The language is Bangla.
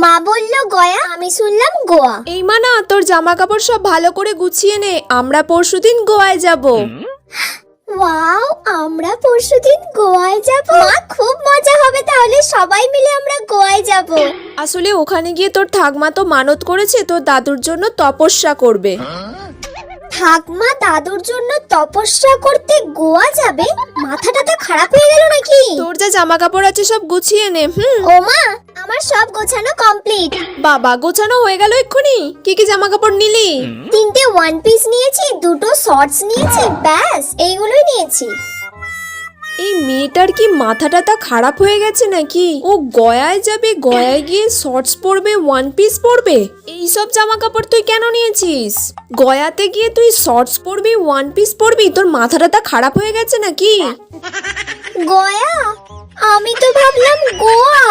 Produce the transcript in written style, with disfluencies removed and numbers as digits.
মা বললো গয়া, আমি শুনলাম গোয়া। এই মানা, তোর জামা কাপড় সব ভালো করে গুছিয়ে নে, আমরা পরশুদিন গোয়ায় যাব। ওয়াও, আমরা পরশুদিন গোয়ায় যাব। মা, খুব মজা হবে তাহলে, সবাই মিলে আমরা গোয়ায় যাব। আসলে ওখানে গিয়ে তোর ঠাকমা তো মানত করেছে তোর দাদুর জন্য তপস্যা করবে। ঠাকমা দাদুর জন্য তপস্যা করতে গোয়া যাবে? মাথাটা তো খারাপ হয়ে গেল নাকি? তোর যা জামা কাপড় আছে সব গুছিয়ে নে। ও মা, আমার সব গোছানো কমপ্লিট। বাবা, গোছানো হয়ে গেল এক্ষুনি? কি কি জামা কাপড় নিলি? 3টে ওয়ান পিস নিয়েছি, 2টো শর্টস নিয়েছি, ব্যাস এইগুলোই নিয়েছি। এই মেয়েটার কি মাথাটা তা খারাপ হয়ে গেছে নাকি? ও গয়ায় যাবে, গয়ায় গিয়ে শর্টস পরবে, ওয়ান পিস পরবে। এই সব জামা কাপড় তুই কেন নিয়েছিস? গয়াতে গিয়ে তুই শর্টস পরবি, ওয়ান পিস পরবি? তোর মাথাটা তা খারাপ হয়ে গেছে নাকি? গয়া? আমি তো ভাবলাম গোয়া।